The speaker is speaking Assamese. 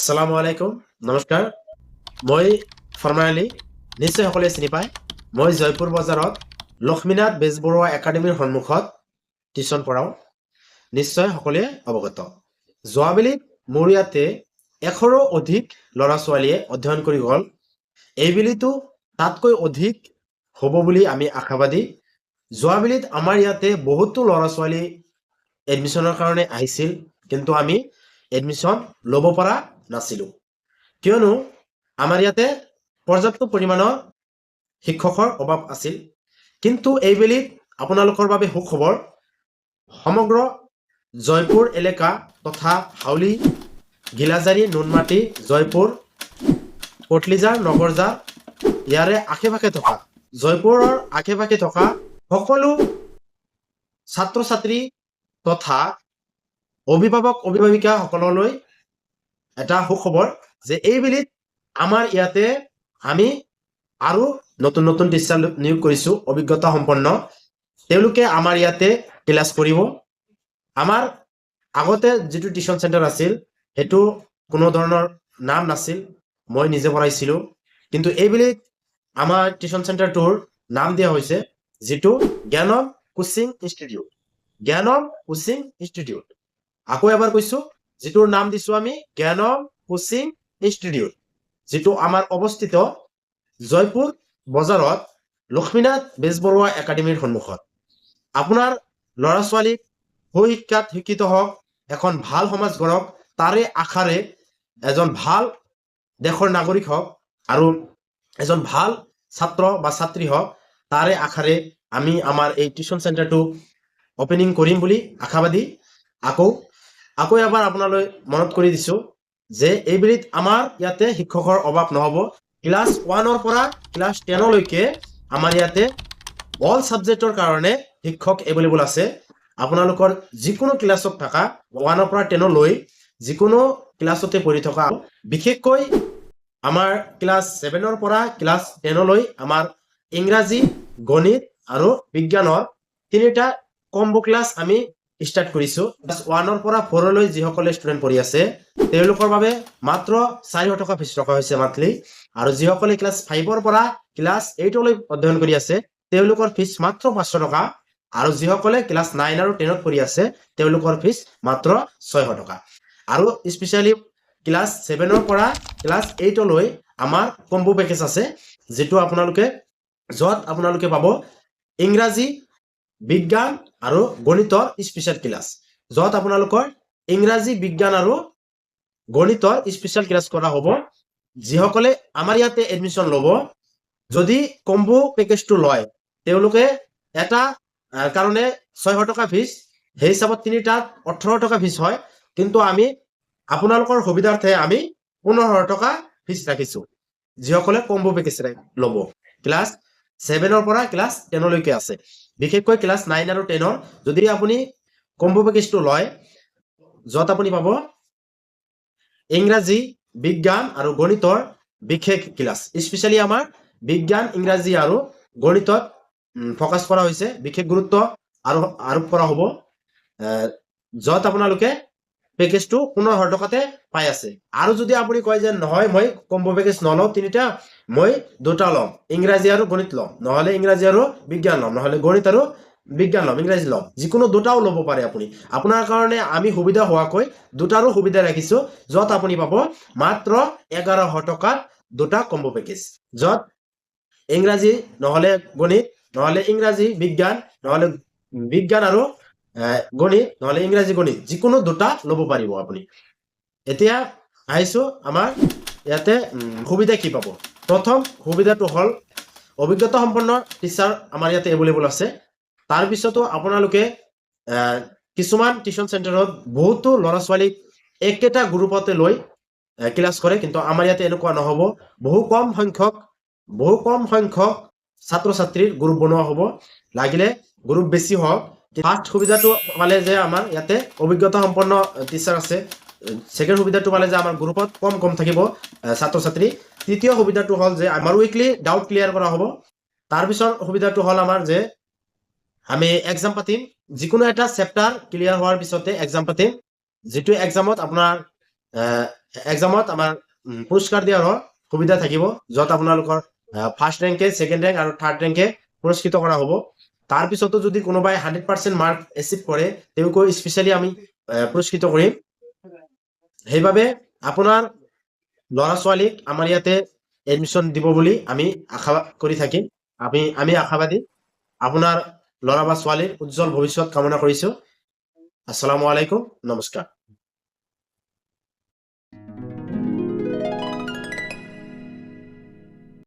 আসসালামু আলাইকুম নমস্কাৰ মই ফৰমান আলী নিশ্চয় সকলোৱে চিনি পায় মই জয়পুৰ বজাৰত লক্ষ্মীনাথ বেজবৰুৱা একাডেমীৰ সন্মুখত টিউচন পঢ়াওঁ নিশ্চয় সকলোৱে অৱগত যোৱাবেলিত মোৰ ইয়াতে 100ৰো অধিক ল'ৰা ছোৱালীয়ে অধ্যয়ন কৰি গ'ল এইবেলিতো তাতকৈ অধিক হ'ব বুলি আমি আশাবাদী যোৱাবেলিত আমাৰ ইয়াতে বহুতো ল'ৰা ছোৱালী এডমিশ্যনৰ কাৰণে আহিছিল কিন্তু আমি এডমিশ্যন ল'ব পৰা নাছিলো কিয়নো আমাৰ ইয়াতে পৰ্যাপ্ত পৰিমাণৰ শিক্ষকৰ অভাৱ আছিল কিন্তু এইবেলিত আপোনালোকৰ বাবে সুখবৰ সমগ্ৰ জয়পুৰ এলেকা তথা হাউলি গিলাজাৰী নুনমাটি জয়পুৰ কটলিজাৰ নগৰজাৰ ইয়াৰে আশে-পাশে থকা জয়পুৰৰ আশে-পাশে থকা সকলো ছাত্ৰ ছাত্ৰী তথা অভিভাৱক অভিভাৱিকা সকললৈ এটা সুখবৰ যে এইবেলিত আমাৰ ইয়াতে আমি আৰু নতুন নতুন টিচাৰ নিয়োগ কৰিছো অভিজ্ঞতা সম্পন্ন তেওঁলোকে আমাৰ ইয়াতে ক্লাছ কৰিব আমাৰ আগতে যেটো টিউচন চেণ্টাৰ আছিল হেতু কোনো ধৰণৰ নাম নাছিল মই নিজে পঢ়াইছিলো কিন্তু এইবেলিত আমাৰ টিউচন চেণ্টাৰটোৰ নাম দিয়া হৈছে যেটো জ্ঞানম কোচিং ইনষ্টিটিউট আকৌ এবাৰ কৈছো যেটোৰ নাম দিছো আমি জ্ঞানম কোচিং ইনষ্টিটিউট যেটো আমাৰ অৱস্থিত জয়পুৰ বজাৰত লক্ষ্মীনাথ বেজবৰুৱা একাডেমীৰ সন্মুখত আপোনাৰ ল'ৰা ছোৱালীক শিক্ষাত শিক্ষিত হওক এখন ভাল সমাজ গঢ়ক তাৰে আশাৰে এজন ভাল দেশৰ নাগৰিক হওক আৰু এজন ভাল ছাত্ৰ বা ছাত্ৰী হওক তাৰে আশাৰে আমি আমাৰ এই টিউচন চেণ্টাৰটো ওপেনিং কৰিম বুলি আশাবাদী আকৌ এবাৰ আপোনালৈ মনত কৰি দিছো যে এইবেলিত আমাৰ ইয়াতে শিক্ষকৰ অভাৱ নহব ক্লাছ 1 ৰ পৰা ক্লাছ 10 লৈকে আমাৰ ইয়াতে অল সাবজেক্টৰ কাৰণে শিক্ষক এভেইলেবল আছে আপোনালোকৰ যিকোনো ক্লাছত থকা 1 ৰ পৰা 10 লৈ যিকোনো ক্লাছতে পঢ়ি থকা বিশেষকৈ আমাৰ ক্লাছ 7 ৰ পৰা ক্লাছ 10 লৈ আমাৰ ইংৰাজী গণিত আৰু বিজ্ঞানৰ তিনিটা কম্বো ক্লাছ আমি স্টাৰ্ট কৰিছো ক্লাছ 1 ৰ পৰা 4 লৈ যিসকলে ষ্টুডেন্ট পঢ়ি আছে তেওঁলোকৰ বাবে মাত্ৰ 400 টকা ফিজ ৰখা হৈছে মান্থলি আৰু যিসকলে ক্লাছ 5 ৰ পৰা ক্লাছ 8 লৈ অধ্যয়ন কৰি আছে তেওঁলোকৰ ফিজ মাত্ৰ 500 টকা আৰু যিসকলে ক্লাছ 9 আৰু 10 ত পঢ়ি আছে তেওঁলোকৰ ফিজ মাত্ৰ 600 টকা আৰু স্পেশালি ক্লাছ 7 ৰ পৰা ক্লাছ 8 লৈ আমাৰ কম্বো পেকেজ আছে যেটো আপোনালোকে যত আপোনালোকে পাব ইংৰাজী বিজ্ঞান আৰু গণিতৰ স্পেশাল ক্লাছ যত আপোনালোকৰ ইংৰাজী বিজ্ঞান আৰু গণিতৰ স্পেশাল ক্লাছ কৰা হ'ব যিসকলে আমাৰ ইয়াতে এডমিশন ল'ব যদি কম্বো পেকেজটো লয় তেওঁলোকে এটা কাৰণে 600 টকা ফিজ সেই হিচাপত তিনিটাত 18 টকা ফিজ হয় কিন্তু আমি আপোনালোকৰ সুবিধাৰ্থে আমি 1500 টকা ফিজ ৰাখিছো যিসকলে কম্বো পেকেজ ল'ব ক্লাছ 7 ৰ পৰা ক্লাছ 10 লৈকে আছে বিশেষকৈ ক্লাছ 9 আৰু 10 ৰ যদি আপুনি কম্বো পেকেজটো লয় যত আপুনি পাব ইংৰাজী বিজ্ঞান আৰু গণিতৰ বিশেষ ক্লাছ স্পেশালি আমাৰ বিজ্ঞান ইংৰাজী আৰু গণিতত ফোকাস কৰা হৈছে বিশেষ গুৰুত্ব আৰু আৰোপ কৰা হ'ব যত আপোনালোকে পেকেজটো 1500 টকাতে পাই আছে আৰু যদি আপুনি কয় যে নহয় মই কম্বো পেকেজ নলওঁ তিনিটা মই দুটা লম ইংৰাজী আৰু গণিত লম নহলে ইংৰাজী আৰু বিজ্ঞান লম নহলে গণিত আৰু বিজ্ঞান লম ইংৰাজী লম যিকোনো দুটাও ল'ব পাৰে আপুনি আপোনাৰ কাৰণে আমি সুবিধা হোৱাকৈ দুটাৰো সুবিধা ৰাখিছো যত আপুনি পাব মাত্ৰ 1100 টকাত দুটা কম্বো পেকেজ যত ইংৰাজী নহলে গণিত নহলে ইংৰাজী বিজ্ঞান নহলে বিজ্ঞান আৰু গণিত নহলে ইংৰাজী গণিত যিকোনো দুটা ল'ব পাৰিব আপুনি এতিয়া আহিছো আমাৰ ইয়াতে সুবিধা কি পাব প্ৰথম সুবিধাটো হল অভিজ্ঞতা সম্পন্ন টিচাৰ আমাৰ ইয়াতে এভেইলেবল আছে তাৰ পিছতো আপোনালোকে কিছুমান টিউচন চেণ্টাৰত বহুতো ল'ৰা ছোৱালীক একেটা গ্ৰুপতে লৈ ক্লাছ কৰে কিন্তু আমাৰ ইয়াতে এনেকুৱা নহব বহু কম সংখ্যক ছাত্ৰ ছাত্ৰীৰ গ্ৰুপ বনোৱা হ'ব লাগিলে গ্ৰুপ বেছি হওক ফাৰ্স্ট সুবিধাটো পালে যে আমাৰ ইয়াতে অভিজ্ঞতা সম্পন্ন টিচাৰ আছে সেকেন্ড সুবিধাটো পালে যে আমাৰ গ্ৰুপত কম থাকিব ছাত্ৰ ছাত্ৰী তৃতীয় সুবিধাটো হল যে আমাৰ উইকলি ডাউট ক্লিয়াৰ কৰা হ'ব তাৰ পিছৰ সুবিধাটো হল আমাৰ যে আমি এক্সাম পাতিম যিকোনো এটা চেপ্টাৰ ক্লিয়াৰ হোৱাৰ পিছতে এক্সাম পাতিম যেটো এক্সামত আপোনাৰ এক্সামত আমাৰ পুৰস্কাৰ দিয়াৰ সুবিধা থাকিব, য'ত আপোনালোকৰ ফাৰ্ষ্ট ৰেংকে, ছেকেণ্ড ৰেংক আৰু থাৰ্ড ৰেংকে পুৰস্কৃত কৰা হ'ব। তাৰ পিছতো যদি কোনোবাই 100% মাৰ্ক এচিভ কৰে, তেওঁকো স্পেচিয়েলি আমি পুৰস্কৃত কৰিম। সেইবাবে আপোনাৰ ল'ৰা ছোৱালীক আমাৰ ইয়াতে এডমিশ্যন দিব বুলি আমি আশা কৰি থাকিম। আমি আশাবাদী। আপোনাৰ ল'ৰা বা ছোৱালীৰ উজ্জ্বল ভৱিষ্যত কামনা কৰিছো। আসসালামু আলাইকুম, নমস্কাৰ।